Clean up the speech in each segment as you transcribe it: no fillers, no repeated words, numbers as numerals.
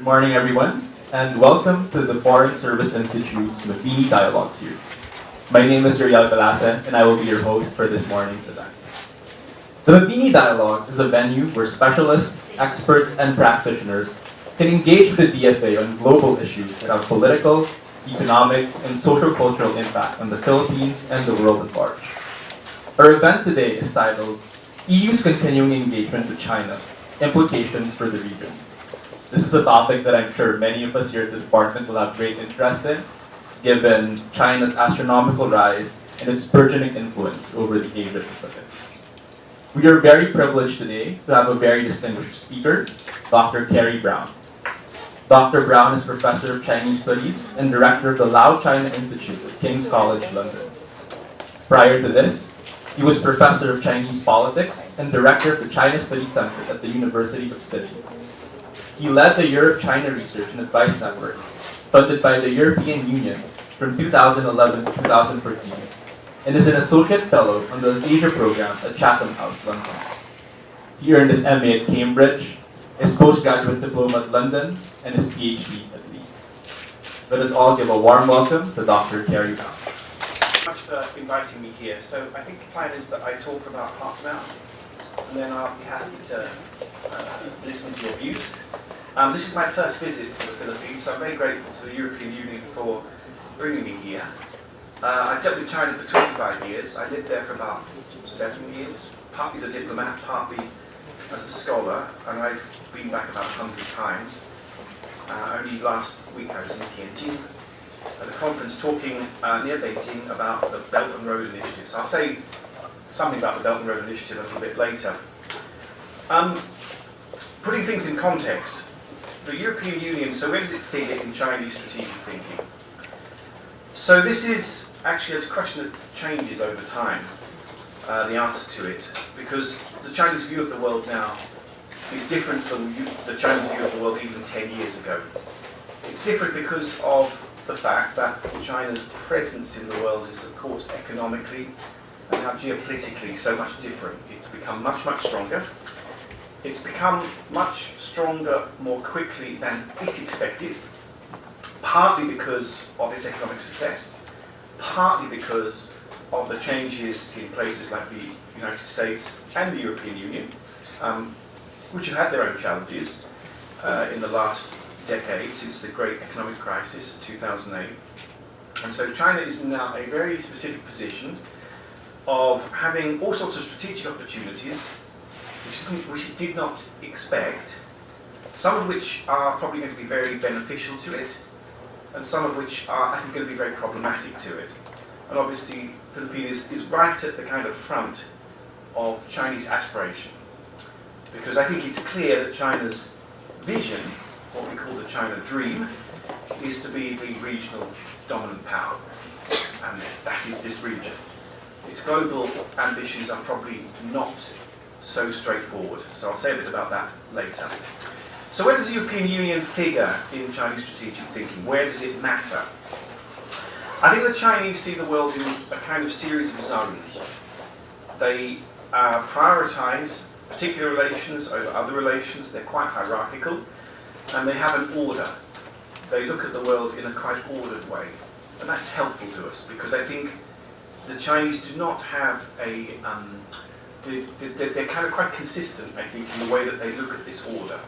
morning, everyone, and welcome to the Foreign Service Institute's Mabini Dialogue Series. My name is Uriel Calasa, and I will be your host for this morning's event. The Mabini Dialogue is a venue where specialists, experts, and practitioners can engage with the DFA on global issues that have political, economic, and social-cultural impact on the Philippines and the world at large. Our event today is titled EU's Continuing Engagement with China, Implications for the Region. This is a topic that I'm sure many of us here at the department will have great interest in, given China's astronomical rise and its burgeoning influence over the Asia Pacific. We are very privileged today to have a very distinguished speaker, Dr. Carrie Brown. Dr. Brown is Professor of Chinese Studies and Director of the Lao China Institute at King's College, London. Prior to this, he was Professor of Chinese Politics and Director of the China Studies Center at the University of Sydney. He led the Europe-China Research and Advice Network, funded by the European Union from 2011 to 2014, and is an Associate Fellow on the Asia Program at Chatham House, London. He earned his MA at Cambridge, his postgraduate diploma at London, and his PhD at Leeds. Let us all give a warm welcome to Dr. Carrie Brown. Thank you very much for inviting me here. So I think the plan is that I talk for about half an hour, and then I'll be happy to listen to your views. This is my first visit to the Philippines, so I'm very grateful to the European Union for bringing me here. I've dealt with China for 25 years. I lived there for about 7 years, partly as a diplomat, partly as a scholar, and I've been back about 100 times. Only last week I was in Tianjin at a conference talking near Beijing about the Belt and Road Initiative. So I'll say something about the Belt and Road Initiative a little bit later. Putting things in context, the European Union, so where does it figure in Chinese strategic thinking? So this is actually a question that changes over time, the answer to it, because the Chinese view of the world now is different to the Chinese view of the world even 10 years ago. It's different because of the fact that China's presence in the world is, of course, economically and now geopolitically so much different. It's become much, much stronger. It's become much stronger more quickly than it expected, partly because of its economic success, partly because of the changes in places like the United States and the European Union, which have had their own challenges in the last decade since the great economic crisis of 2008. And so China is now a very specific position of having all sorts of strategic opportunities which it did not expect, some of which are probably going to be very beneficial to it, and some of which are, I think, going to be very problematic to it. And obviously, the Philippines is right at the kind of front of Chinese aspiration, because I think it's clear that China's vision, what we call the China dream, is to be the regional dominant power, and that is this region. Its global ambitions are probably not so straightforward, so I'll say a bit about that later. So where does the European Union figure in Chinese strategic thinking? Where does it matter? I think the Chinese see the world in a kind of series of zones. They prioritize particular relations over other relations. They're quite hierarchical, and they have an order. They look at the world in a quite ordered way, and that's helpful to us because I think the Chinese do not have a they're kind of quite consistent, I think, in the way that they look at this order.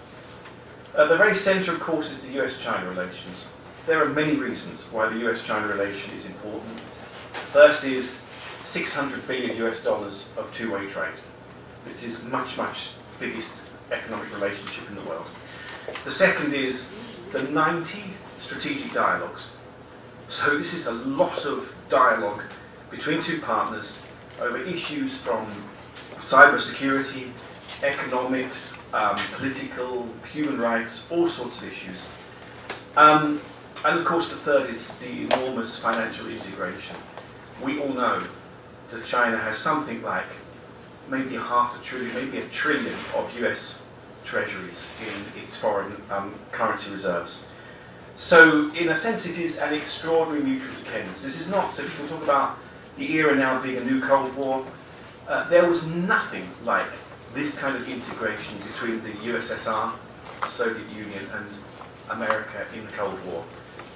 At the very centre, of course, is the US-China relations. There are many reasons why the US-China relation is important. First is $600 billion of two-way trade. This is much, much biggest economic relationship in the world. The second is the 90 strategic dialogues. So this is a lot of dialogue between two partners over issues from cybersecurity, economics, political, human rights, all sorts of issues. And of course the third is the enormous financial integration. We all know that China has something like maybe $500 billion, maybe $1 trillion of US treasuries in its foreign currency reserves. So in a sense it is an extraordinary mutual dependence. This is not, so people talk about the era now being a new Cold War. There was nothing like this kind of integration between the USSR, the Soviet Union, and America in the Cold War.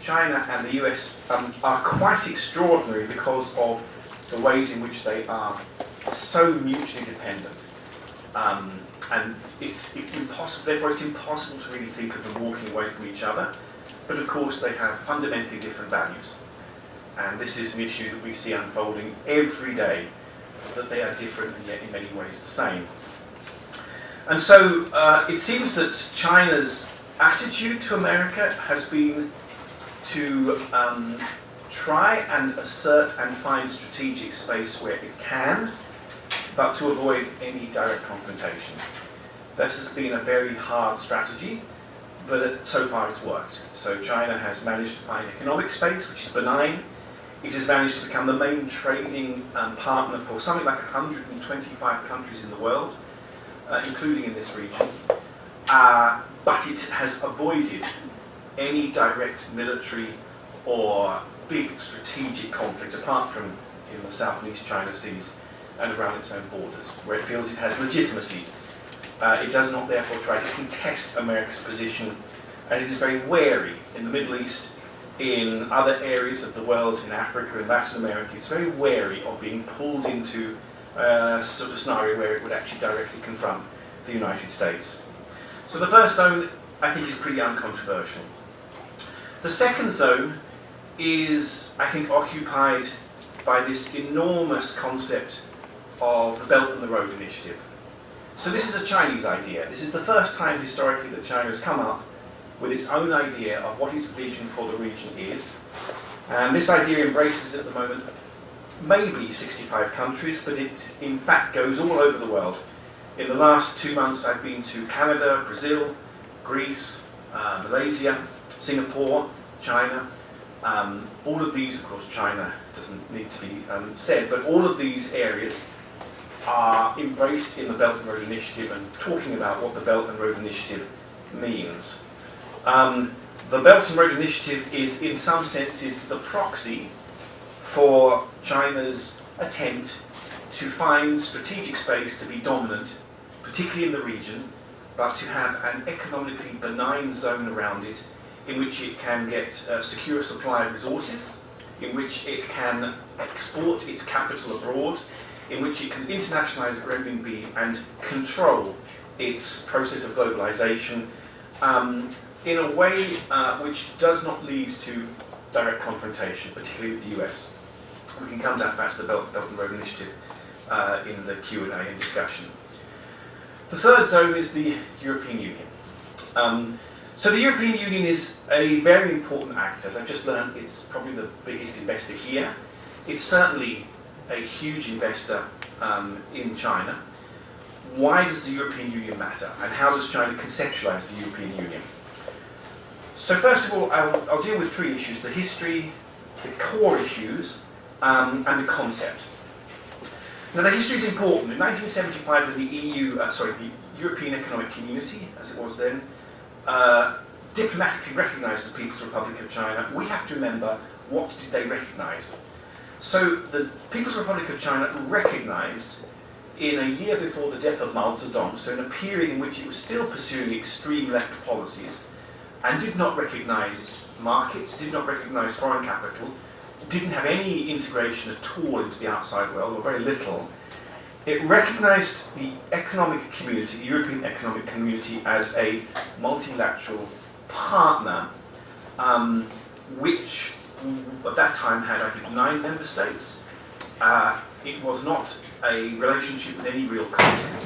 China and the US are quite extraordinary because of the ways in which they are so mutually dependent. And it's impossible, therefore it's impossible to really think of them walking away from each other. But of course they have fundamentally different values. And this is an issue that we see unfolding every day, that they are different and yet in many ways the same. And so it seems that China's attitude to America has been to try and assert and find strategic space where it can, but to avoid any direct confrontation. This has been a very hard strategy, but so far it's worked. So China has managed to find economic space, which is benign. It has managed to become the main trading partner for something like 125 countries in the world, including in this region. But it has avoided any direct military or big strategic conflict, apart from in the South and East China Seas and around its own borders, where it feels it has legitimacy. It does not therefore try to contest America's position, and it is very wary in the Middle East, in other areas of the world, in Africa and Latin America. It's very wary of being pulled into a sort of scenario where it would actually directly confront the United States. So the first zone, I think, is pretty uncontroversial. The second zone is, I think, occupied by this enormous concept of the Belt and the Road Initiative. So this is a Chinese idea. This is the first time historically that China has come up with its own idea of what its vision for the region is. And this idea embraces at the moment maybe 65 countries, but it in fact goes all over the world. In the last 2 months I've been to Canada, Brazil, Greece, Malaysia, Singapore, China. All of these, of course, China doesn't need to be said, but all of these areas are embraced in the Belt and Road Initiative and talking about what the Belt and Road Initiative means. The Belt and Road Initiative is, in some senses, the proxy for China's attempt to find strategic space to be dominant, particularly in the region, but to have an economically benign zone around it in which it can get a secure supply of resources, in which it can export its capital abroad, in which it can internationalize renminbi and control its process of globalization in a way which does not lead to direct confrontation, particularly with the US. We can come back to the Belt and Road Initiative in the Q&A and discussion. The third zone is the European Union. So the European Union is a very important actor. As I've just learned, it's probably the biggest investor here. It's certainly a huge investor in China. Why does the European Union matter? And how does China conceptualize the European Union? So first of all, I'll deal with three issues: the history, the core issues, and the concept. Now the history is important. In 1975, when the European Economic Community, as it was then, diplomatically recognised the People's Republic of China, we have to remember, what did they recognise? So the People's Republic of China recognised, in a year before the death of Mao Zedong, so in a period in which it was still pursuing extreme left policies, and did not recognise markets, did not recognise foreign capital, didn't have any integration at all into the outside world, or very little. It recognised the economic community, the European economic community, as a multilateral partner, which at that time had, I think, 9 member states. It was not a relationship with any real content.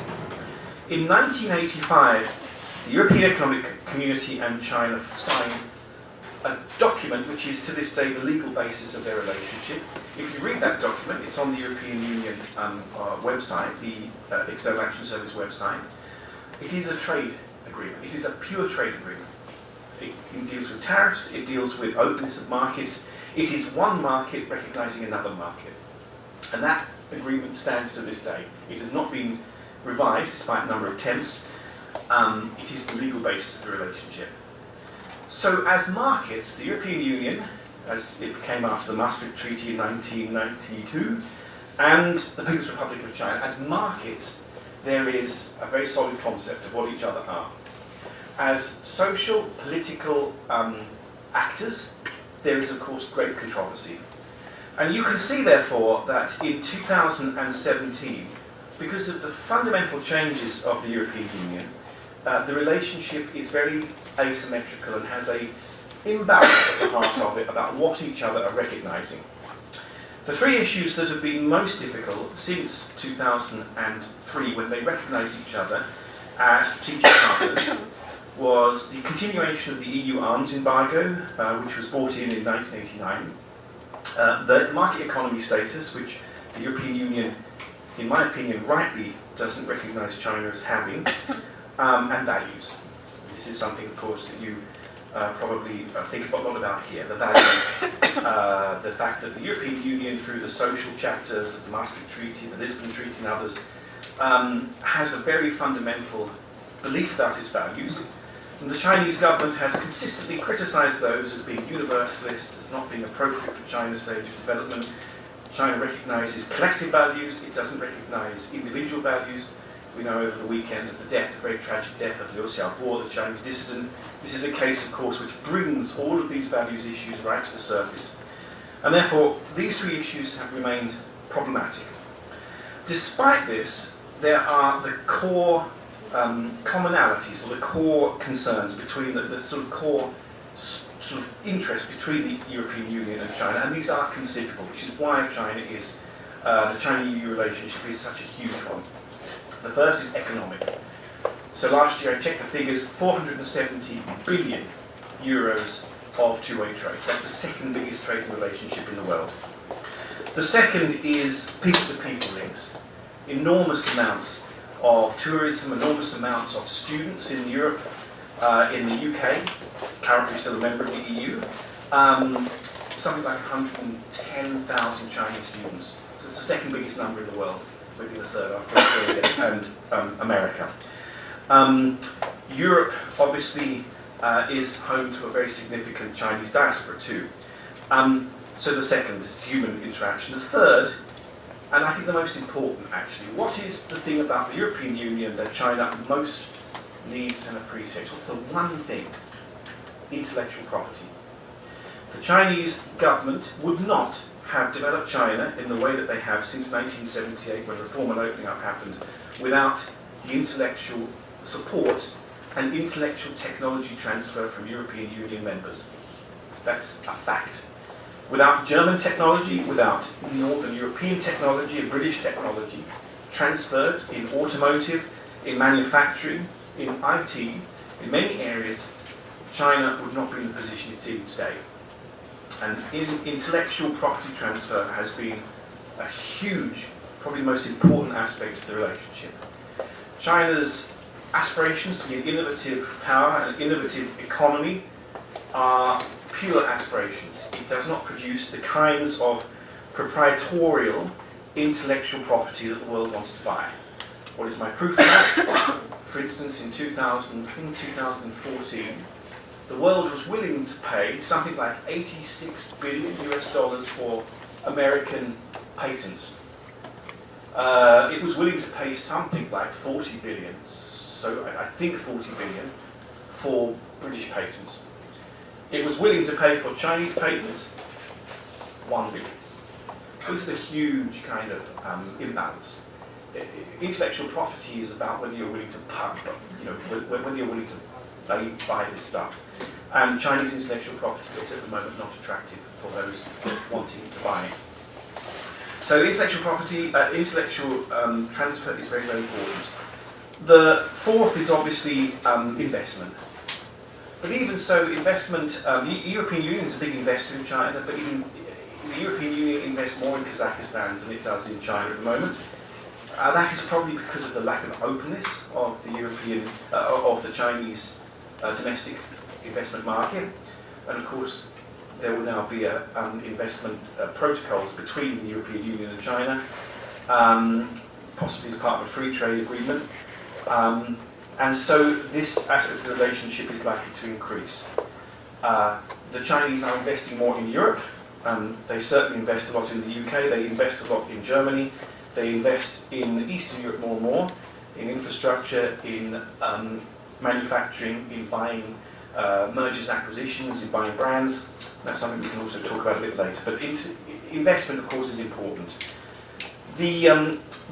In 1985, the European Economic Community and China signed a document which is to this day the legal basis of their relationship. If you read that document, it's on the European Union website, the External Action Service website. It is a trade agreement. It is a pure trade agreement. It deals with tariffs, it deals with openness of markets. It is one market recognising another market. And that agreement stands to this day. It has not been revised despite a number of attempts. It is the legal basis of the relationship. So as markets, the European Union, as it became after the Maastricht Treaty in 1992, and the People's Republic of China, as markets, there is a very solid concept of what each other are. as social, political actors, there is of course great controversy. And you can see therefore that in 2017, because of the fundamental changes of the European Union, the relationship is very asymmetrical and has an imbalance at the heart of it about what each other are recognising. The three issues that have been most difficult since 2003, when they recognised each other as strategic partners, was the continuation of the EU arms embargo, which was brought in 1989, the market economy status, which the European Union, in my opinion, rightly doesn't recognise China as having, and values. This is something, of course, that you probably think a lot about here. The values, the fact that the European Union, through the social chapters of the Maastricht Treaty, the Lisbon Treaty and others, has a very fundamental belief about its values. And the Chinese government has consistently criticised those as being universalist, as not being appropriate for China's stage of development. China recognises collective values, it doesn't recognise individual values. We know over the weekend of the death, the very tragic death of Liu Xiaobo, the Chinese dissident. This is a case, of course, which brings all of these values issues right to the surface. And therefore, these three issues have remained problematic. Despite this, there are the core commonalities, or the core concerns between the sort of core sort of interest between the European Union and China, and these are considerable, which is why the China-EU relationship is such a huge one. The first is economic. So last year I checked the figures, 470 billion euros of two-way trades. That's the second biggest trading relationship in the world. The second is people-to-people links. Enormous amounts of tourism, enormous amounts of students in Europe, in the UK, currently still a member of the EU, something like 110,000 Chinese students. So it's the second biggest number in the world, maybe the third after Australia and America. Europe obviously is home to a very significant Chinese diaspora too. So the second is human interaction. The third, and I think the most important actually, what is the thing about the European Union that China most needs and appreciates? What's the one thing? Intellectual property. The Chinese government would not have developed China in the way that they have since 1978, when reform and opening up happened, without the intellectual support and intellectual technology transfer from European Union members. That's a fact. Without German technology, without Northern European technology and British technology transferred in automotive, in manufacturing, in IT, in many areas, China would not be in the position it's in today. And intellectual property transfer has been a huge, probably the most important aspect of the relationship. China's aspirations to be an innovative power and an innovative economy are pure aspirations. It does not produce the kinds of proprietorial intellectual property that the world wants to buy. What is my proof of that? For instance, in 2014, the world was willing to pay something like $86 billion for American patents. It was willing to pay something like 40 billion, so I think 40 billion, for British patents. It was willing to pay for Chinese patents, 1 billion. So this is a huge kind of imbalance. Intellectual property is about whether you're willing to whether you're willing to buy this stuff. And Chinese intellectual property is at the moment not attractive for those wanting to buy it. So intellectual property, intellectual transfer is very, very important. The fourth is obviously investment. But even so, investment, the European Union is a big investor in China, but even the European Union invests more in Kazakhstan than it does in China at the moment. That is probably because of the lack of openness of the Chinese domestic investment market, and of course there will now be investment protocols between the European Union and China, possibly as part of a free trade agreement, and so this aspect of the relationship is likely to increase. The Chinese are investing more in Europe. They certainly invest a lot in the UK, they invest a lot in Germany, they invest in Eastern Europe more and more, in infrastructure, in manufacturing, in buying mergers and acquisitions, in buying brands. That's something we can also talk about a bit later. But investment, of course, is important. The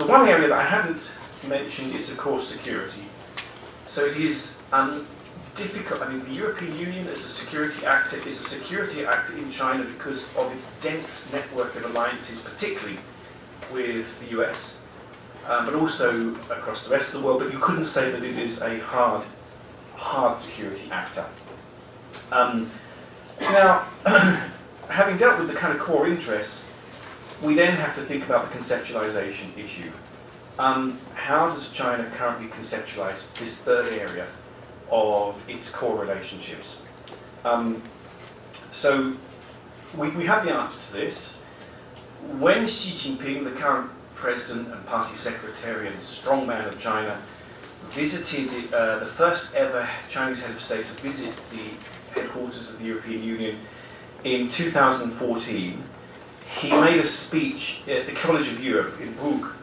one area that I haven't mentioned is, of course, security. So it is difficult. I mean, the European Union as a security actor is a security actor in China because of its dense network of alliances, particularly with the US, but also across the rest of the world. But you couldn't say that it is a hard security actor. Now, having dealt with the kind of core interests, we then have to think about the conceptualization issue. How does China currently conceptualize this third area of its core relationships? So we have the answer to this. When Xi Jinping, the current president and party secretary and strongman of China, visited the first ever Chinese head of state to visit the headquarters of the European Union in 2014, he made a speech at the College of Europe in Brugg,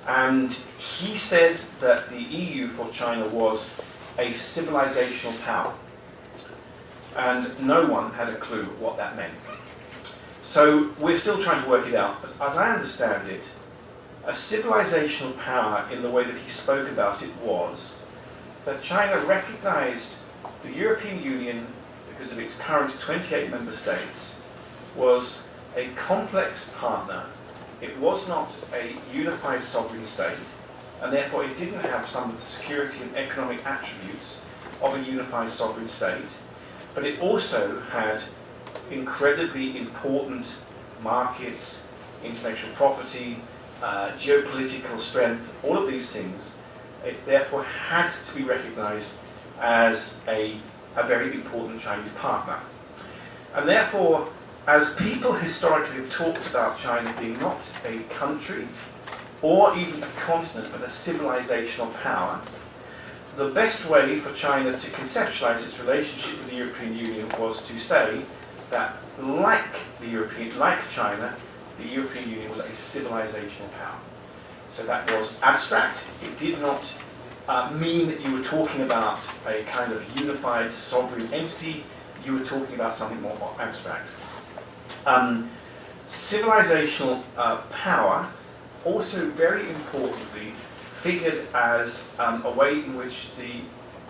and he said that the EU for China was a civilizational power, and no one had a clue what that meant. So we're still trying to work it out, but as I understand it, a civilizational power in the way that he spoke about it was that China recognized the European Union, because of its current 28 member states, was a complex partner. It was not a unified sovereign state, and therefore it didn't have some of the security and economic attributes of a unified sovereign state, but it also had incredibly important markets, intellectual property, geopolitical strength, all of these things. It therefore had to be recognized as a very important Chinese partner. And therefore, as people historically have talked about China being not a country or even a continent, but a civilizational power, the best way for China to conceptualize its relationship with the European Union was to say that, like China, the European Union was a civilizational power. So that was abstract. It did not mean that you were talking about a kind of unified sovereign entity. You were talking about something more abstract. Civilizational power also very importantly figured as a way in which the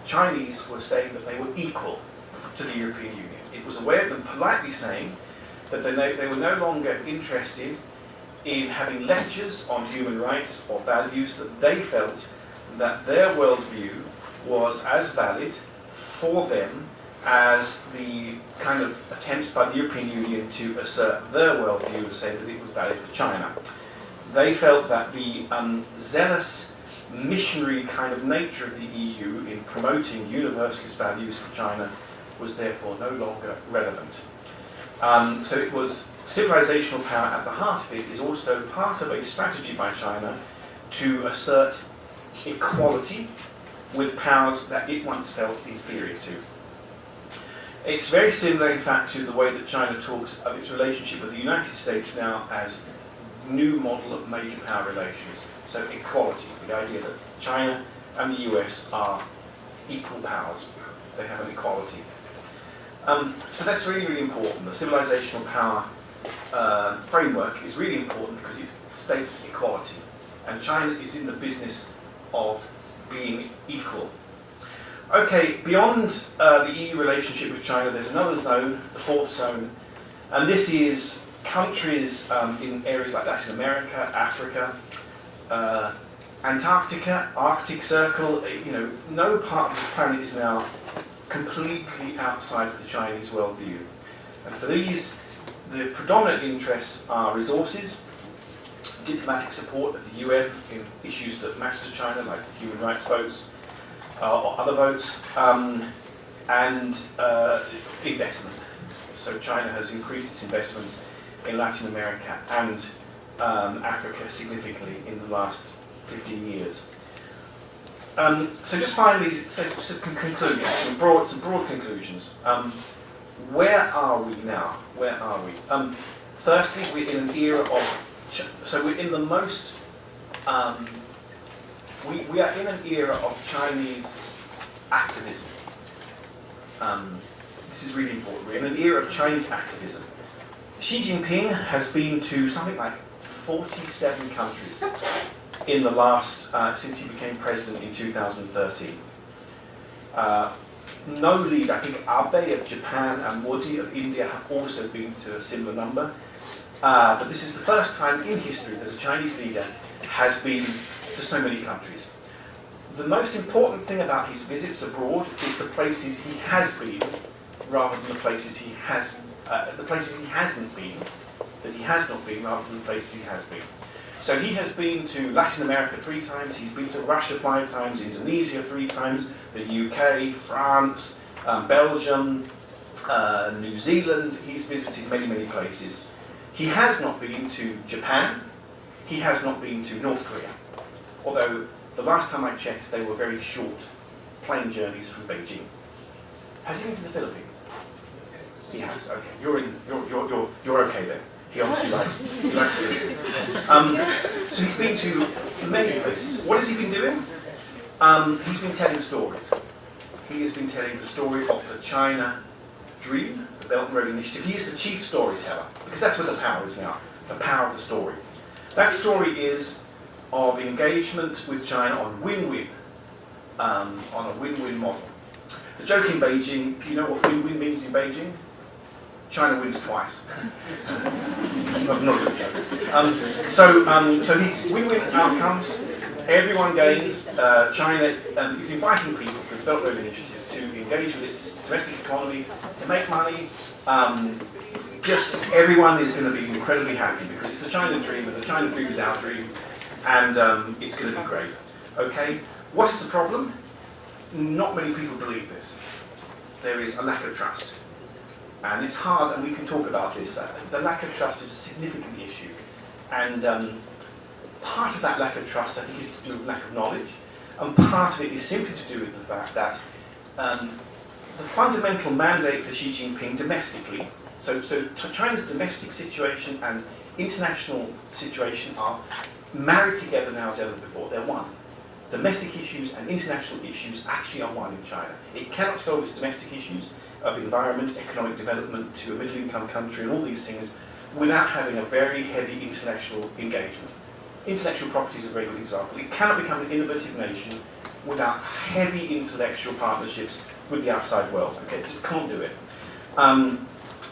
Chinese were saying that they were equal to the European Union. It was a way of them politely saying that they were no longer interested in having lectures on human rights or values, that they felt that their worldview was as valid for them as the kind of attempts by the European Union to assert their worldview to say that it was valid for China. They felt that the zealous missionary kind of nature of the EU in promoting universalist values for China was therefore no longer relevant. So it was civilizational power at the heart of it is also part of a strategy by China to assert equality with powers that it once felt inferior to. It's very similar, in fact, to the way that China talks of its relationship with the United States now as new model of major power relations. So equality, the idea that China and the US are equal powers. They have an equality. So that's really, really important. The civilizational power framework is really important because it states equality. And China is in the business of being equal. Okay, beyond the EU relationship with China, there's another zone, the fourth zone, and this is countries in areas like Latin America, Africa, Antarctica, Arctic Circle. No part of the planet is now completely outside of the Chinese worldview. And for these, the predominant interests are resources, diplomatic support at the UN in issues that matter to China, like human rights votes or other votes, and investment. So China has increased its investments in Latin America and Africa significantly in the last 15 years. So just finally, some conclusions, some broad conclusions. Where are we now? Where are we? Firstly, we're in an era of, so we're in the most, we are in an era of Chinese activism. This is really important. We're in an era of Chinese activism. Xi Jinping has been to something like 47 countries in the last, since he became president in 2013. No leader, I think Abe of Japan and Modi of India have also been to a similar number. But this is the first time in history that a Chinese leader has been to so many countries. The most important thing about his visits abroad is the places he has been, rather than the places he has, the places he hasn't been, that he has not been, rather than the places he has been. So he has been to Latin America 3 times, he's been to Russia 5 times, Indonesia 3 times, the UK, France, Belgium, New Zealand. He's visited many, many places. He has not been to Japan, he has not been to North Korea, although the last time I checked they were very short plane journeys from Beijing. Has he been to the Philippines? He has, okay. You're okay then. He obviously likes the Philippines. So he's been to many places. What has he been doing? He's been telling stories. He has been telling the story of the China Dream, the Belt and Road Initiative. He is the chief storyteller, because that's where the power is now, the power of the story. That story is of engagement with China on win-win, on a win-win model. The joke in Beijing, you know what win-win means in Beijing? China wins twice. not a good joke. So win-win outcomes. Everyone gains. China is inviting people through the Belt and Road Initiative to engage with its domestic economy, to make money. Just everyone is going to be incredibly happy because it's the China Dream, and the China Dream is our dream, and it's going to be great. Okay, what is the problem? Not many people believe this. There is a lack of trust. And it's hard, and we can talk about this. The lack of trust is a significant issue. And part of that lack of trust, I think, is to do with lack of knowledge. And part of it is simply to do with the fact that the fundamental mandate for Xi Jinping domestically, so China's domestic situation and international situation are married together now as ever before. They're one. Domestic issues and international issues actually are one in China. It cannot solve its domestic issues of environment, economic development to a middle-income country and all these things without having a very heavy international engagement. Intellectual property is a very good example. It cannot become an innovative nation without heavy intellectual partnerships with the outside world. Okay, it just can't do it.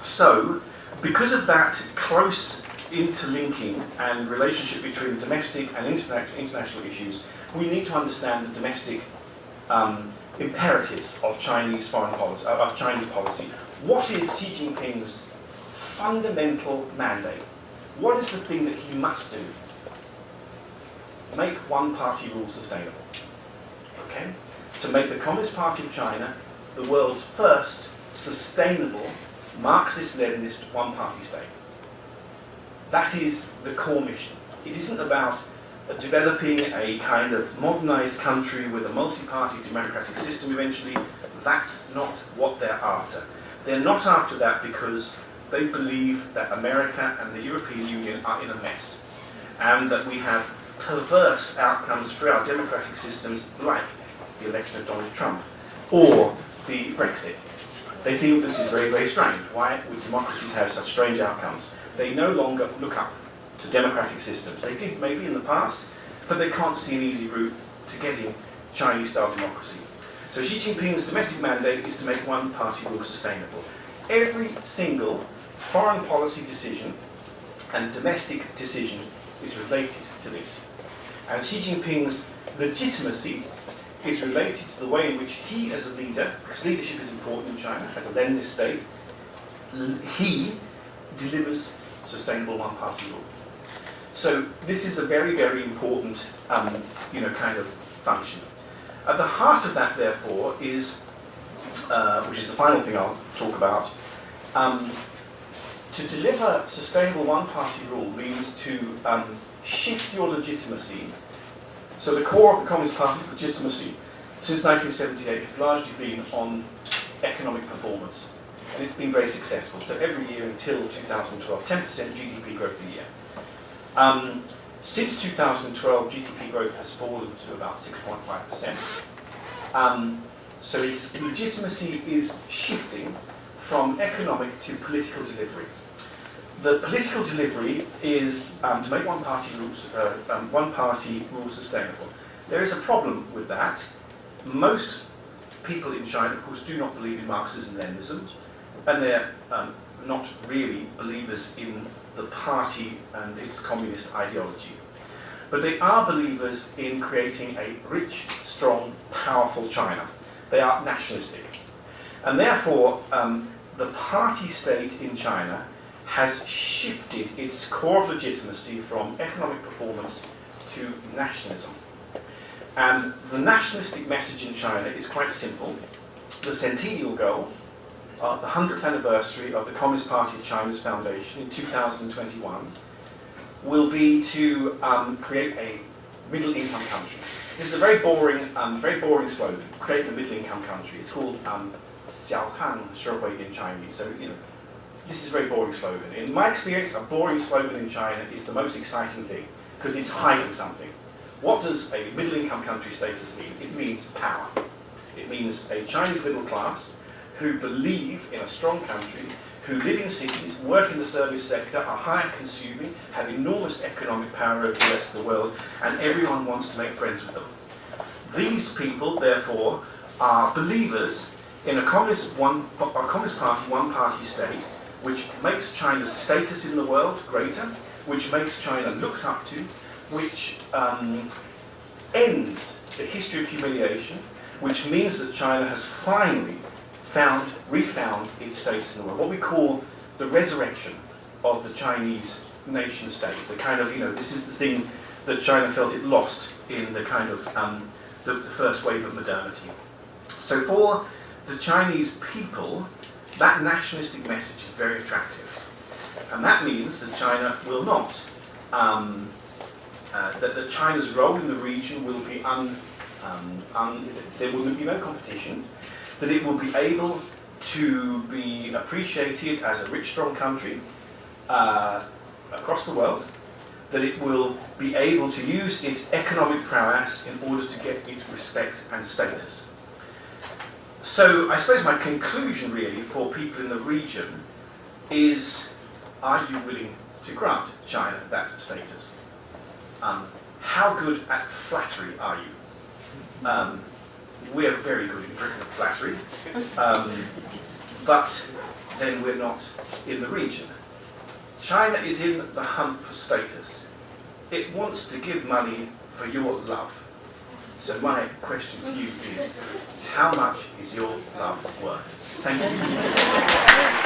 So, because of that close interlinking and relationship between domestic and international issues, we need to understand the domestic imperatives of Chinese foreign policy, of Chinese policy. What is Xi Jinping's fundamental mandate? What is the thing that he must do? Make one-party rule sustainable. Okay? To make the Communist Party of China the world's first sustainable Marxist-Leninist one-party state. That is the core mission. It isn't about developing a kind of modernized country with a multi-party democratic system eventually. That's not what they're after. They're not after that because they believe that America and the European Union are in a mess, and that we have perverse outcomes through our democratic systems, like the election of Donald Trump or the Brexit. They think this is very, very strange. Why would democracies have such strange outcomes? They no longer look up to democratic systems. They did maybe in the past, but they can't see an easy route to getting Chinese-style democracy. So Xi Jinping's domestic mandate is to make one-party rule sustainable. Every single foreign policy decision and domestic decision is related to this. And Xi Jinping's legitimacy is related to the way in which he, as a leader, because leadership is important in China, as a Leninist state, he delivers sustainable one-party rule. So this is a very, very important, kind of function. At the heart of that, therefore, is, which is the final thing I'll talk about, to deliver sustainable one-party rule means to shift your legitimacy. So the core of the Communist Party's legitimacy since 1978 has largely been on economic performance. And it's been very successful. So every year until 2012, 10% GDP growth a year. Since 2012, GDP growth has fallen to about 6.5%. So its legitimacy is shifting from economic to political delivery. The political delivery is to make one party rule sustainable. There is a problem with that. Most people in China, of course, do not believe in Marxism-Leninism, and they're not really believers in the party and its communist ideology. But they are believers in creating a rich, strong, powerful China. They are nationalistic. And therefore, the party state in China has shifted its core of legitimacy from economic performance to nationalism. And the nationalistic message in China is quite simple. The centennial goal, the 100th anniversary of the Communist Party of China's foundation in 2021, will be to create a middle-income country. This is a very boring slogan, create a middle-income country. It's called 小康社会 in Chinese. So, this is a very boring slogan. In my experience, a boring slogan in China is the most exciting thing, because it's hiding something. What does a middle-income country status mean? It means power. It means a Chinese middle class who believe in a strong country, who live in cities, work in the service sector, are high consuming, have enormous economic power over the rest of the world, and everyone wants to make friends with them. These people, therefore, are believers in a communist party, one-party state, which makes China's status in the world greater, which makes China looked up to, which ends the history of humiliation, which means that China has finally refound its status in the world. What we call the resurrection of the Chinese nation state. The kind of, this is the thing that China felt it lost in the kind of the first wave of modernity. So for the Chinese people, that nationalistic message is very attractive. And that means that China will not, that China's role in the region will be there will be no competition, that it will be able to be appreciated as a rich, strong country across the world, that it will be able to use its economic prowess in order to get its respect and status. So I suppose my conclusion really for people in the region is, are you willing to grant China that status? How good at flattery are you? We're very good in Britain at flattery, but then we're not in the region. China is in the hunt for status. It wants to give money for your love. So my question to you is, how much is your love worth? Thank you.